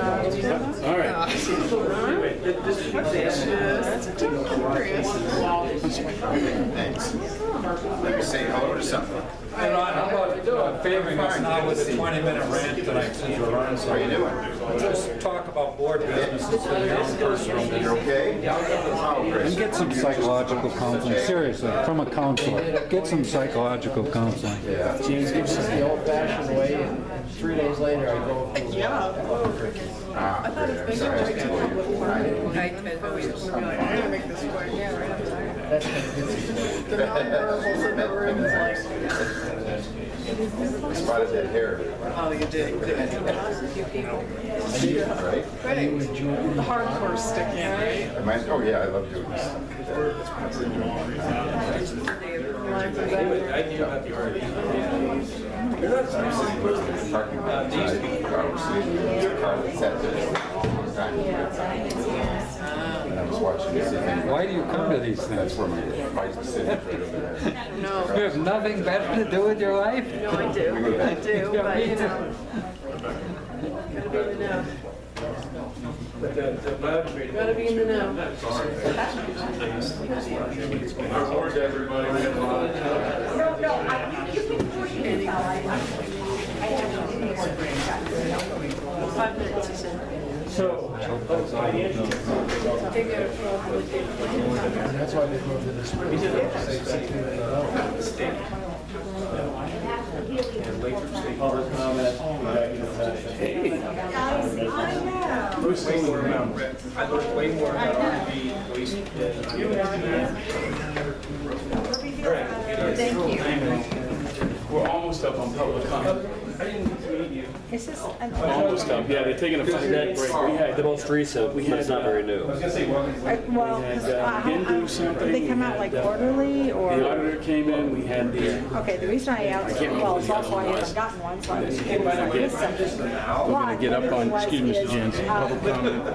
All right. Thanks. Let me say hello to something. Hey Ron, how about favoring us now with a 20-minute rant tonight since we're running so How you doing? just talk about board business instead of your own personal You business. okay? Oh, And Chris. get some psychological counseling, seriously, from a counselor. Get some psychological counseling. James gives us the old-fashioned way, and 3 days later I go. Ah, great. I'm sorry. I can't believe it. That's kind of good. The nonverbals in the room is like, I spotted that hair. oh, you did. Good. Right? Great. The hardcore sticking, right? Oh yeah, I love doing this. Parking lot outside. There's a car that sat there for a long time. And I was watching this thing. Why do you come to these That's things? where my bike's sitting right over there. No, You have nothing better to do with your life? no, I do, but you know, gotta be in the know. Gotta be in the know. Five minutes, he said. That's why they go to the spring. Save something they I learned way more about RV waste than We're almost up on public comment. Is this an Almost up. Yeah, they're taking a 5-minute break. We had The most recent, but it's not very new. well, 'cause, Gindu something. they come out like quarterly The or? auditor came in. We had the. Okay, the reason I asked, well, it's also I haven't gotten one, so I was curious about this subject. We're gonna get up on- excuse me, Mr. Jens.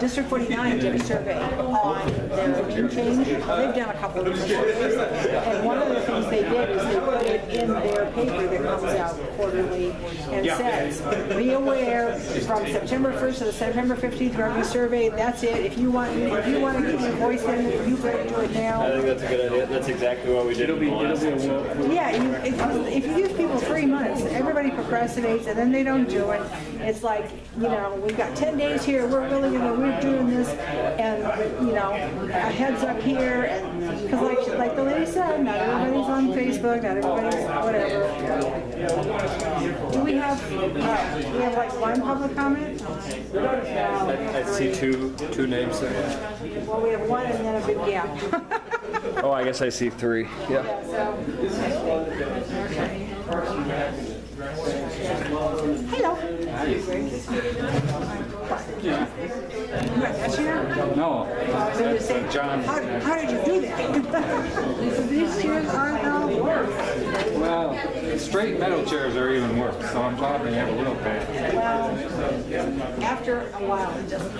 District 49 did a survey on their interchange. They've done a couple of surveys. And one of the things they did is they put it in their paper that comes out quarterly and says, be aware, from September 1st to the September 15th RV survey, that's it. If you want to get your voice in, you better do it now. I think that's a good idea. That's exactly what we did in the last episode. Yeah, if you give people 3 months, everybody procrastinates and then they don't do it. It's like, you know, we've got 10 days here, we're doing this, and, you know, a heads up here, and, because like the lady said, not everybody's on Facebook, not everybody's whatever. Do we have like one public comment? I see two names there. Well, we have one and then a big gap. Oh, I guess I see 3. Yeah. Hello. That's your? No, that's John. How did you do that? These chairs aren't how it works. Well, straight metal chairs are even worse, so I'm glad they have a little bit. Well, after a while, it just.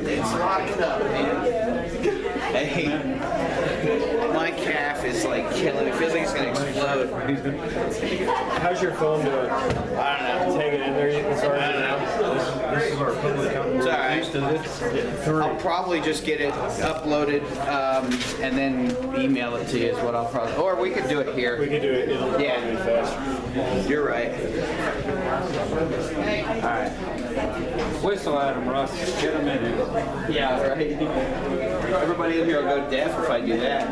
It's locking up, man. Hey, my calf is like killing. It feels like it's gonna explode. How's your phone doing? I don't know. Hanging in there? I don't know. This is our public comment. It's all right. I'll probably just get it uploaded and then email it to you is what I'll probably. Or we could do it here. We can do it. It'll Yeah. be faster. You're right. All right. Whistle at him, Russ. Get him in here. Yeah, right. Everybody in here will go deaf if I do that.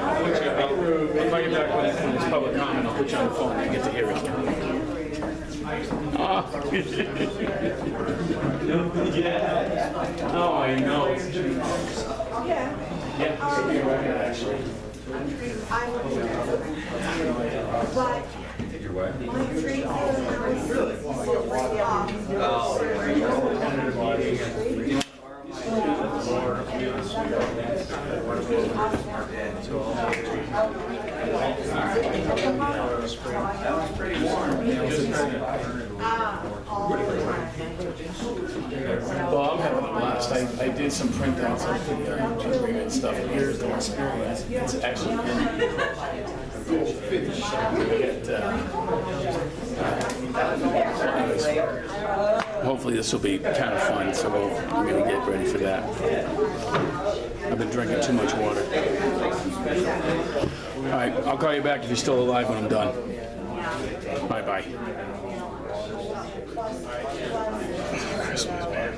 If I get back when it's public comment, I'll put you on the phone and get to hear it. Oh, I know. Your wife? Well, I'm having a blast. I did some printouts of the agreement stuff. Here's the experience. It's actually been cool. Hopefully this will be kind of fun, so we're going to get ready for that. I've been drinking too much water. All right, I'll call you back if you're still alive when I'm done. Bye-bye. Christmas, man.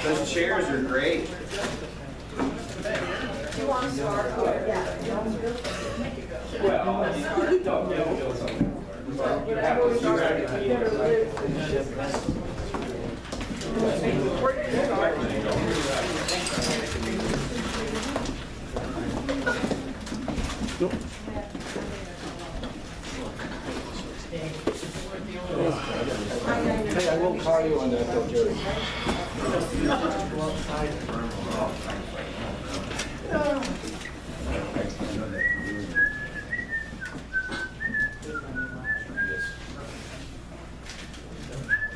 Those chairs are great. Hey, I will call you on that, though, Jerry.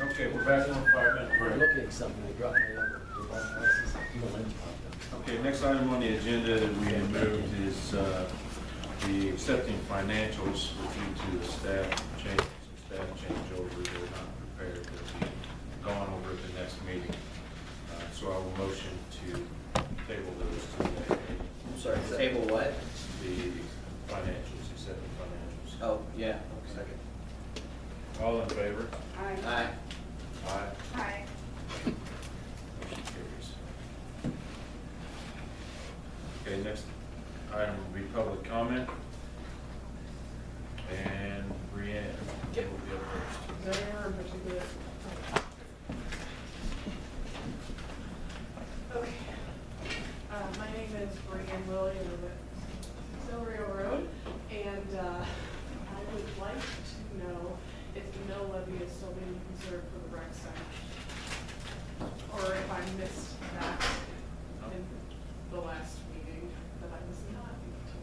Okay, we're back on 5-minute break. Looking at something, I dropped my number. Okay, next item on the agenda that we had moved is the accepting financials due to the staff changeover. They're not prepared. They'll be gone over at the next meeting. So I will motion to table those to the next meeting. I'm sorry, table what? The financials, accepting financials. Oh, yeah. Second. All in favor? Aye. Aye. Hi. Motion carries. Okay, next item will be public comment. And Brianne will be up first. Is there anyone in particular? Okay. My name is Brianne Willie, and I live at Silverio Road, and I would like to know if the mill levy is still being considered for the rec center, or if I missed that in the last meeting that I was not able to.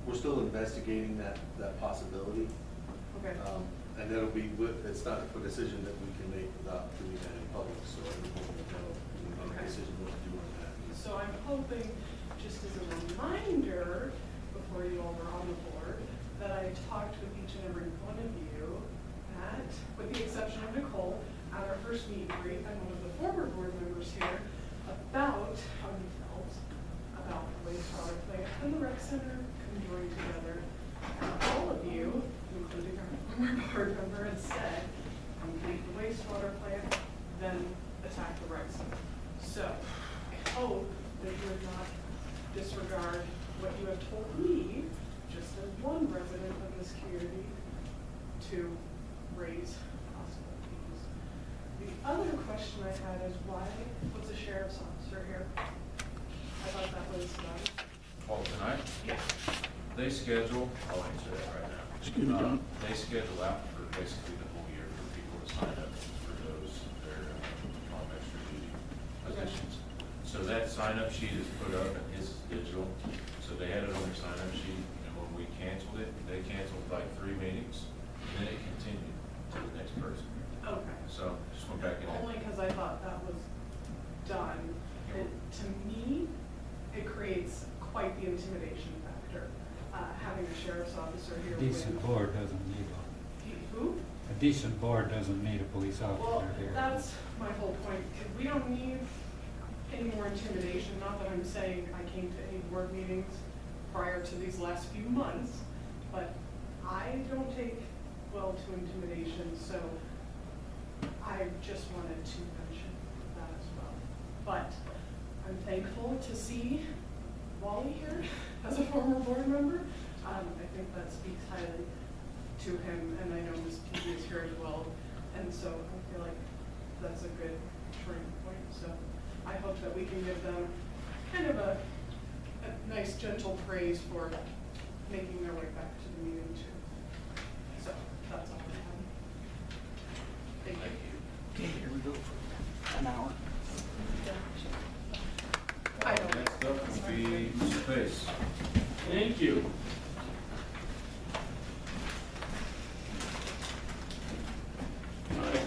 We're still investigating that possibility. Okay. And that'll be, it's not a decision that we can make without doing that in public, so everyone will know, we make a Okay. decision what to do on that. So I'm hoping, just as a reminder, before you all were on the board, that I talked with each and every one of you at, with the exception of Nicole, at our first meet and greet, and one of the former board members here, about how we felt about the wastewater plant and the rec center conjoined together. And all of you, including our former board member, had said, complete the wastewater plant, then attack the rec center. So, I hope that you would not disregard what you have told me, just as one resident of this community, to raise possible fees. The other question I had is why was the sheriff's officer here? I thought that was done. Oh, tonight? Yeah. They schedule, I'll answer that right now. Excuse me, John. They schedule out for basically the whole year for people to sign up for those, their extra duty positions. So that sign-up sheet is put up and is digital, so they had it on their sign-up sheet, and when we canceled it, they canceled like 3 meetings, and then it continued to the next person. Okay. So just went back in. Only because I thought that was done. And to me, it creates quite the intimidation factor, having a sheriff's officer here. A decent with- board doesn't need one. Who? A decent board doesn't need a police Well, officer here. that's my whole point. We don't need any more intimidation. Not that I'm saying I came to any board meetings prior to these last few months, but I don't take well to intimidation, so I just wanted to mention that as well. But I'm thankful to see Wally here as a former board member. I think that speaks highly to him, and I know Ms. Peavy is here as well. And so I feel like that's a good turning point that we can give them kind of a nice gentle praise for making their way back to the meeting too. So that's all I have. Thank you. Okay, here we go for an hour. I don't. Next up will be Mr. Pace. Thank you.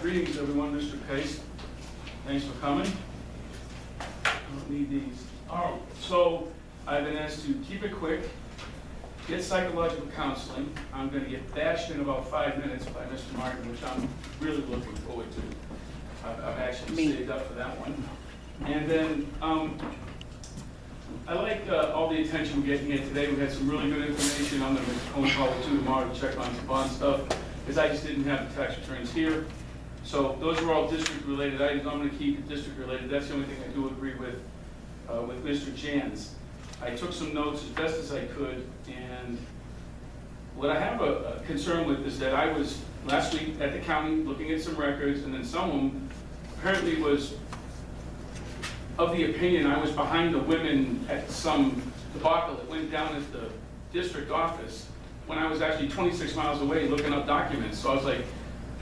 Greetings, everyone. Mr. Pace. Thanks for coming. I don't need these. Oh, so I've been asked to keep it quick, get psychological counseling. I'm going to get bashed in about 5 minutes by Mr. Martin, which I'm really looking forward to. I've actually saved up for that one. And then I like all the attention we're getting here today. We had some really good information. I'm going to make a phone call too tomorrow to check on some bond stuff, because I just didn't have the tax returns here. So those are all district-related items. I'm going to keep it district-related. That's the only thing I do agree with Mr. Jans. I took some notes as best as I could, and what I have a concern with is that I was last week at the county looking at some records, and then someone apparently was of the opinion I was behind the women at some debacle that went down at the district office when I was actually 26 miles away looking up documents. So I was like,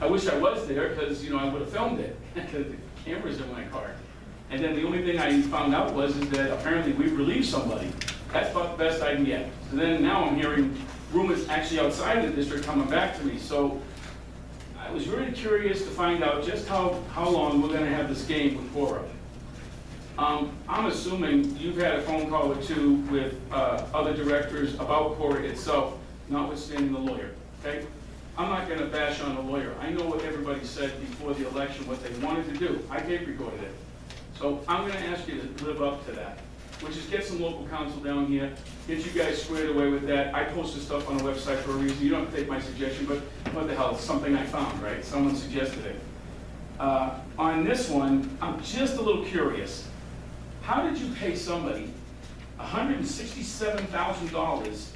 I wish I was there, because I would have filmed it, because the camera's in my car. And then the only thing I found out was is that apparently we've relieved somebody. That's about the best I can get. So then now I'm hearing rumors actually outside the district coming back to me. So I was really curious to find out just how long we're going to have this game with Cora. I'm assuming you've had a phone call or two with other directors about Cora itself, notwithstanding the lawyer, okay? I'm not going to bash on the lawyer. I know what everybody said before the election, what they wanted to do. I tape recorded it. So I'm going to ask you to live up to that, which is get some local counsel down here, get you guys squared away with that. I posted stuff on the website for a reason. You don't have to take my suggestion, but what the hell, it's something I found, right? Someone suggested it. On this one, I'm just a little curious. How did you pay somebody $167,000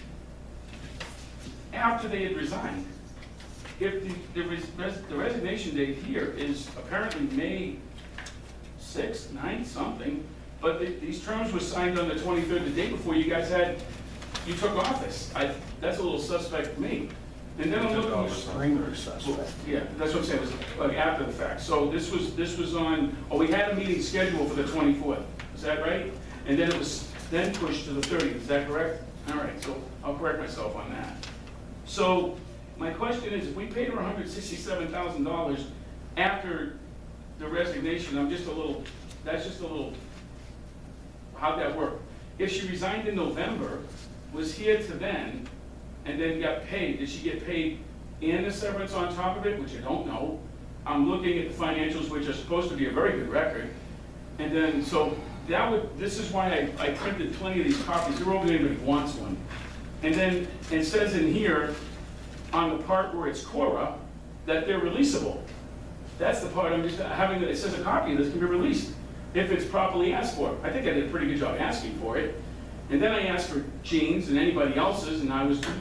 after they had resigned? If the resignation date here is apparently May 6th, 9th, something, but these terms were signed on the 23rd, the day before you took office. That's a little suspect to me. And then I'm looking. Extremely suspect. Yeah, that's what I'm saying, it was like after the fact. So this was on, we had a meeting scheduled for the 24th, is that right? And then it was then pushed to the 30th, is that correct? All right, so I'll correct myself on that. So my question is, if we paid her $167,000 after the resignation, that's just a little, how'd that work? If she resigned in November, was here to then, and then got paid, did she get paid and the severance on top of it, which I don't know? I'm looking at the financials, which are supposed to be a very good record. And then, so this is why I printed plenty of these copies. They're over there, anybody wants one. And then it says in here, on the part where it's Cora, that they're releasable. That's the part I'm just having, it says a copy of this can be released if it's properly asked for. I think I did a pretty good job asking for it. And then I asked for Jean's and anybody else's, and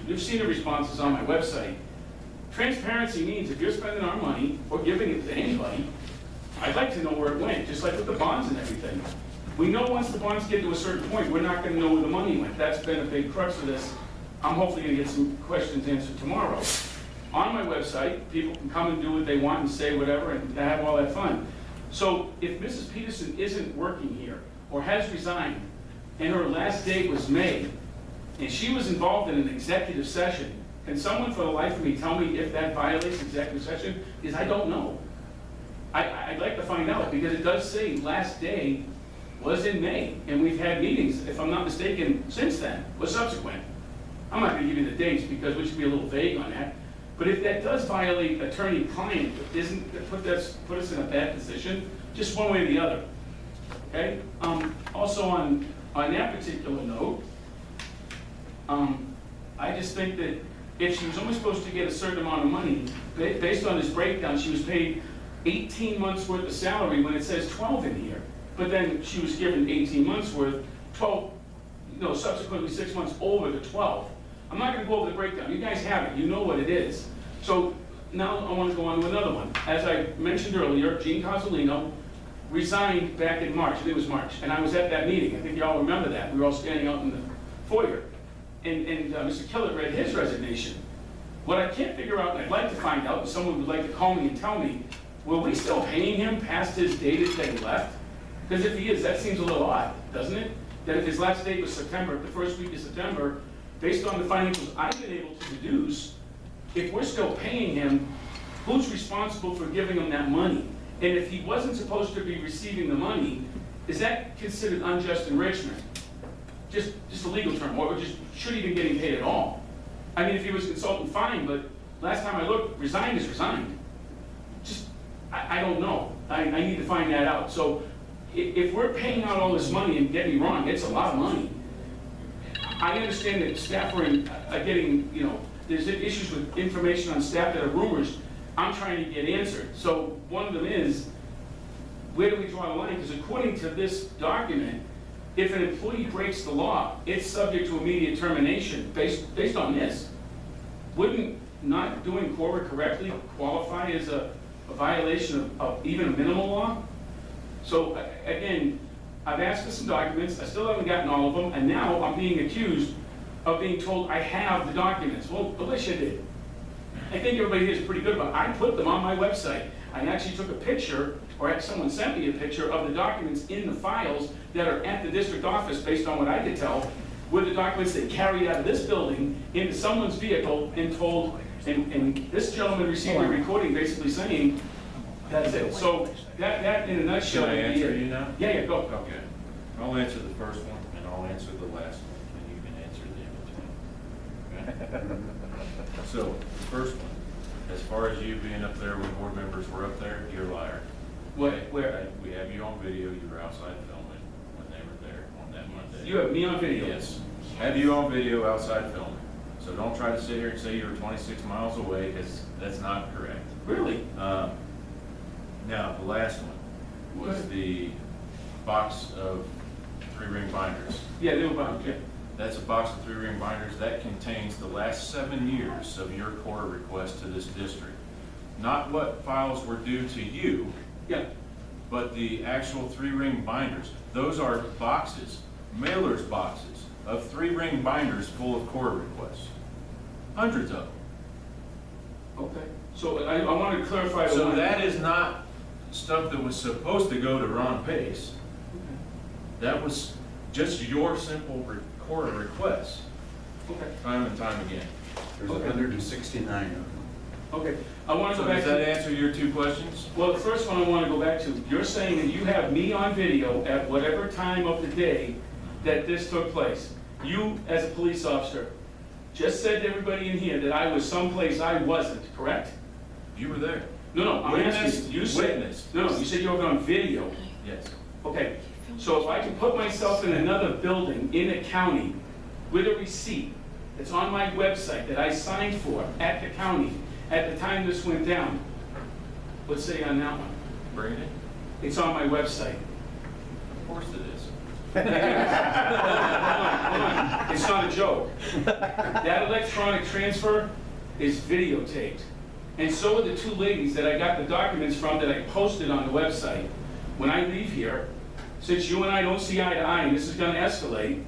you've seen the responses on my website. Transparency means if you're spending our money or giving it to anybody, I'd like to know where it went, just like with the bonds and everything. We know once the bonds get to a certain point, we're not going to know where the money went. That's been a big crux of this. I'm hopefully going to get some questions answered tomorrow. On my website, people can come and do what they want and say whatever and have all that fun. So if Mrs. Peterson isn't working here or has resigned and her last date was May and she was involved in an executive session, can someone for the life of me tell me if that violates executive session? Because I don't know. I'd like to find out, because it does say last day was in May, and we've had meetings, if I'm not mistaken, since then, or subsequent. I'm not going to give you the dates because we should be a little vague on that. But if that does violate attorney-client, isn't that put us in a bad position? Just one way or the other. Okay. Also on that particular note, I just think that if she was only supposed to get a certain amount of money, based on this breakdown, she was paid 18 months worth of salary when it says 12 in here. But then she was given 18 months worth, 12, subsequently 6 months over the 12. I'm not going to go over the breakdown. You guys have it. You know what it is. So now I want to go on to another one. As I mentioned earlier, Gene Cozzolino resigned back in March, I think it was March, and I was at that meeting, I think you all remember that, we were all standing out in the foyer, and Mr. Killett read his resignation. What I can't figure out, and I'd like to find out, if someone would like to call me and tell me, were we still paying him past his dated that he left? Because if he is, that seems a little odd, doesn't it? That if his last date was September, the first week of September, based on the financials I've been able to deduce, if we're still paying him, who's responsible for giving him that money? And if he wasn't supposed to be receiving the money, is that considered unjust enrichment? Just a legal term, or just, should he be getting paid at all? I mean, if he was a consultant, fine, but last time I looked, resigned is resigned. Just, I don't know. I need to find that out. So if we're paying out all this money, and get me wrong, it's a lot of money. I understand that staff are getting, you know, there's issues with information on staff that are rumors. I'm trying to get answered. So one of them is, where do we draw the line? Because according to this document, if an employee breaks the law, it's subject to immediate termination based on this. Wouldn't not doing CORA correctly qualify as a violation of even a minimal law? So again, I've asked for some documents, I still haven't gotten all of them, and now I'm being accused of being told I have the documents. Well, Alicia did. I think everybody here is pretty good about it. I put them on my website. I actually took a picture, or someone sent me a picture of the documents in the files that are at the district office, based on what I could tell, with the documents they carried out of this building into someone's vehicle and told, and this gentleman received a recording basically saying, that's it. So that in a nutshell. Can I would be answer it. you now? Yeah, go. Okay. I'll answer the first one, and I'll answer the last one, and you can answer the in between. Okay? So, the first one, as far as you being up there when board members were up there, you're a liar. Where? We have you on video, you were outside filming when they were there on that Monday. You have me on video? Yes. Have you on video outside filming. So don't try to sit here and say you were 26 miles away, because that's not correct. Really? Now, the last one was the box of 3-ring binders. Yeah, they were bound, yeah. That's a box of 3-ring binders that contains the last 7 years of your CORA request to this district. Not what files were due to you, Yeah. but the actual 3-ring binders. Those are boxes, mailers boxes, of 3-ring binders full of CORA requests. Hundreds of them. Okay. So I want to clarify. the So line. that is not stuff that was supposed to go to Ron Pace. That was just your simple CORA request, Okay. time and time again. There's 169 of them. Okay. I want to So go back does that to, answer your 2 questions? well, the first one I want to go back to. You're saying that you have me on video at whatever time of the day that this took place. You, as a police officer, just said to everybody in here that I was someplace I wasn't, correct? You were there. No, I'm asking Witnessed. you. You said, Witnessed. no, you said you were on video. Yes. Okay, so if I can put myself in another building in a county with a receipt that's on my website that I signed for at the county at the time this went down, let's say on that one, Bring it in. it's on my website. Of course it is. Hold on, it's not a joke. That electronic transfer is videotaped. And so are the 2 ladies that I got the documents from that I posted on the website. When I leave here, since you and I don't see eye to eye and this is gonna escalate,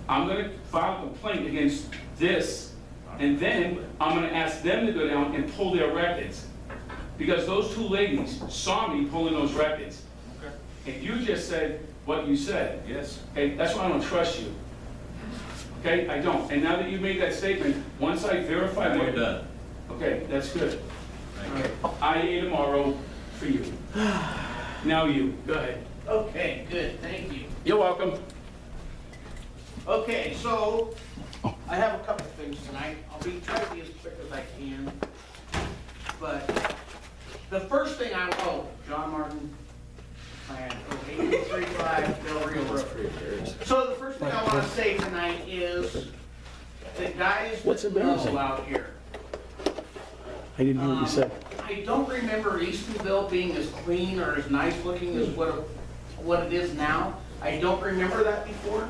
I'm gonna file a complaint against this, and then I'm gonna ask them to go down and pull their records. Because those 2 ladies saw me pulling those records. Okay. And you just said what you said. Yes. Okay, that's why I don't trust you. Okay, I don't. And now that you've made that statement, once I verify Now what... you're done. Okay, that's good. Thank All you. right, IA tomorrow for you. Now you, go ahead. Okay, good, thank you. You're welcome. Okay, so I have a couple things tonight. I'll try to be as quick as I can. But the first thing John Martin, plan, 8235 Del Rio Road. So the first thing I want to say tonight is the guys that mow out here. I didn't hear what you said. I don't remember Eastonville being as clean or as nice looking as what it is now. I don't remember that before.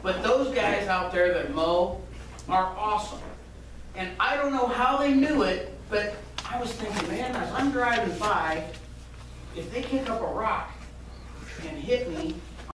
But those guys out there that mow are awesome. And I don't know how they knew it, but I was thinking, man, as I'm driving by, if they kick up a rock, hit me